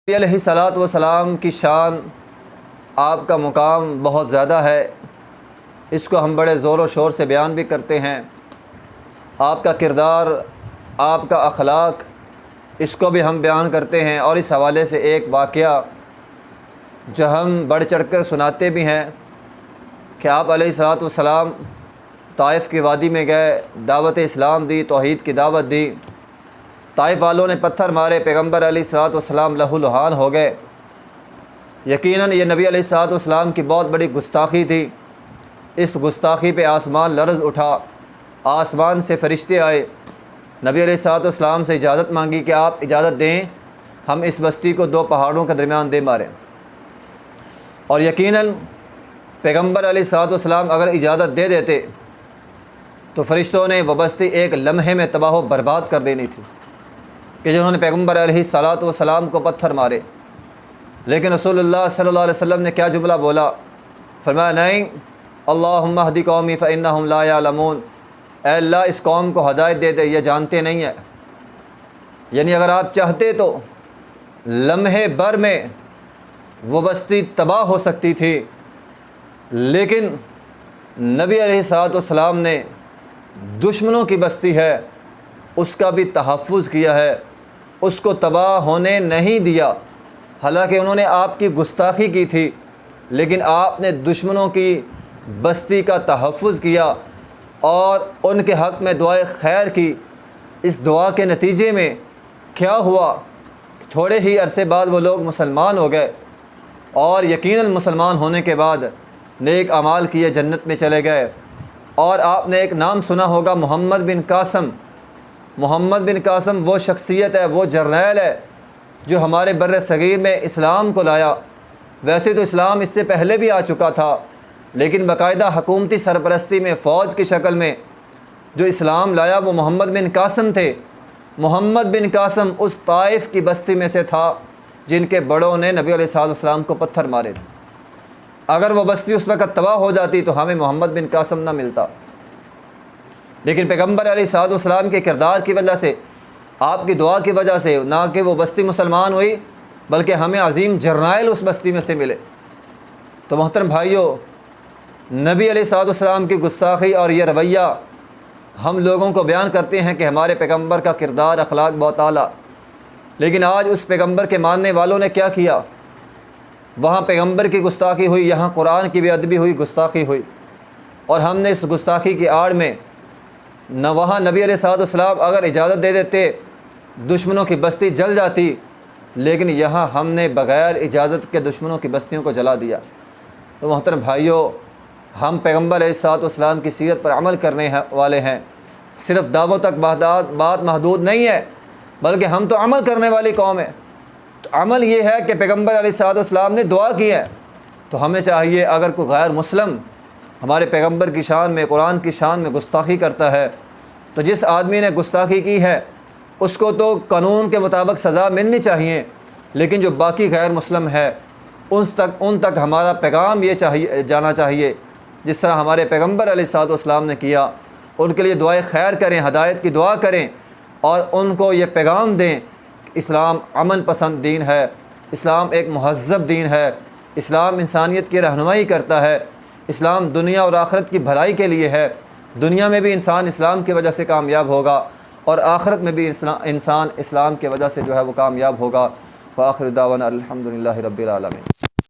نبی علیہ الصلوۃ والسلام کی شان، آپ کا مقام بہت زیادہ ہے۔ اس کو ہم بڑے زور و شور سے بیان بھی کرتے ہیں۔ آپ کا کردار، آپ کا اخلاق، اس کو بھی ہم بیان کرتے ہیں، اور اس حوالے سے ایک واقعہ جو ہم بڑھ چڑھ کر سناتے بھی ہیں کہ آپ علیہ الصلوۃ والسلام طائف کی وادی میں گئے، دعوت اسلام دی، توحید کی دعوت دی۔ طائف والوں نے پتھر مارے، پیغمبر علیہ الصلوۃ والسلام لہو لہان ہو گئے۔ یقیناً یہ نبی علیہ الصلوۃ والسلام کی بہت بڑی گستاخی تھی۔ اس گستاخی پہ آسمان لرز اٹھا، آسمان سے فرشتے آئے، نبی علیہ الصلوۃ والسلام سے اجازت مانگی کہ آپ اجازت دیں ہم اس بستی کو دو پہاڑوں کے درمیان دے ماریں۔ اور یقیناً پیغمبر علیہ الصلوۃ والسلام اگر اجازت دے دیتے تو فرشتوں نے وہ بستی ایک لمحے میں تباہ و برباد کر دینی تھی کہ جنہوں نے پیغمبر علیہ الصلوۃ والسلام کو پتھر مارے۔ لیکن رسول اللہ صلی اللہ علیہ وسلم نے کیا جملہ بولا؟ فرمایا نہیں، اللہم اہد قومی فانہم لا یعلمون، اے اللہ اس قوم کو ہدایت دے دے، یہ جانتے نہیں ہیں۔ یعنی اگر آپ چاہتے تو لمحے بھر میں وہ بستی تباہ ہو سکتی تھی، لیکن نبی علیہ الصلوۃ والسلام نے دشمنوں کی بستی ہے اس کا بھی تحفظ کیا ہے، اس کو تباہ ہونے نہیں دیا۔ حالانکہ انہوں نے آپ کی گستاخی کی تھی، لیکن آپ نے دشمنوں کی بستی کا تحفظ کیا اور ان کے حق میں دعائے خیر کی۔ اس دعا کے نتیجے میں کیا ہوا؟ تھوڑے ہی عرصے بعد وہ لوگ مسلمان ہو گئے، اور یقیناً مسلمان ہونے کے بعد نیک اعمال کیے، جنت میں چلے گئے۔ اور آپ نے ایک نام سنا ہوگا، محمد بن قاسم۔ محمد بن قاسم وہ شخصیت ہے، وہ جرنیل ہے جو ہمارے بر صغیر میں اسلام کو لایا۔ ویسے تو اسلام اس سے پہلے بھی آ چکا تھا، لیکن باقاعدہ حکومتی سرپرستی میں فوج کی شکل میں جو اسلام لایا وہ محمد بن قاسم تھے۔ محمد بن قاسم اس طائف کی بستی میں سے تھا جن کے بڑوں نے نبی علیہ الصلوۃ والسلام کو پتھر مارے تھے۔ اگر وہ بستی اس وقت تباہ ہو جاتی تو ہمیں محمد بن قاسم نہ ملتا، لیکن پیغمبر علیہ الصلوۃ والسلام کے کردار کی وجہ سے، آپ کی دعا کی وجہ سے نہ کہ وہ بستی مسلمان ہوئی، بلکہ ہمیں عظیم جرنیل اس بستی میں سے ملے۔ تو محترم بھائیوں، نبی علیہ الصلوۃ والسلام کی گستاخی اور یہ رویہ ہم لوگوں کو بیان کرتے ہیں کہ ہمارے پیغمبر کا کردار، اخلاق بہت اعلیٰ، لیکن آج اس پیغمبر کے ماننے والوں نے کیا کیا؟ وہاں پیغمبر کی گستاخی ہوئی، یہاں قرآن کی بے ادبی ہوئی، گستاخی ہوئی، اور ہم نے اس گستاخی کی آڑ میں نہ وہاں نبی علیہ الصلوۃ والسلام اگر اجازت دے دیتے دشمنوں کی بستی جل جاتی، لیکن یہاں ہم نے بغیر اجازت کے دشمنوں کی بستیوں کو جلا دیا۔ تو محترم بھائیوں، ہم پیغمبر علیہ الصلوۃ والسلام کی سیرت پر عمل کرنے والے ہیں۔ صرف دعووں تک بات محدود نہیں ہے، بلکہ ہم تو عمل کرنے والی قوم ہے۔ تو عمل یہ ہے کہ پیغمبر علیہ الصلوۃ والسلام نے دعا کی ہے، تو ہمیں چاہیے اگر کوئی غیر مسلم ہمارے پیغمبر کی شان میں، قرآن کی شان میں گستاخی کرتا ہے، تو جس آدمی نے گستاخی کی ہے اس کو تو قانون کے مطابق سزا ملنی چاہیے، لیکن جو باقی غیر مسلم ہے ان تک ہمارا پیغام یہ جانا چاہیے جس طرح ہمارے پیغمبر علیہ الصلوۃ والسلام نے کیا۔ ان کے لیے دعائے خیر کریں، ہدایت کی دعا کریں، اور ان کو یہ پیغام دیں کہ اسلام امن پسند دین ہے، اسلام ایک مہذب دین ہے، اسلام انسانیت کی رہنمائی کرتا ہے، اسلام دنیا اور آخرت کی بھلائی کے لیے ہے۔ دنیا میں بھی انسان اسلام کی وجہ سے کامیاب ہوگا، اور آخرت میں بھی انسان اسلام کی وجہ سے جو ہے وہ کامیاب ہوگا۔ وآخر دعوانا الحمدللہ رب العالمین۔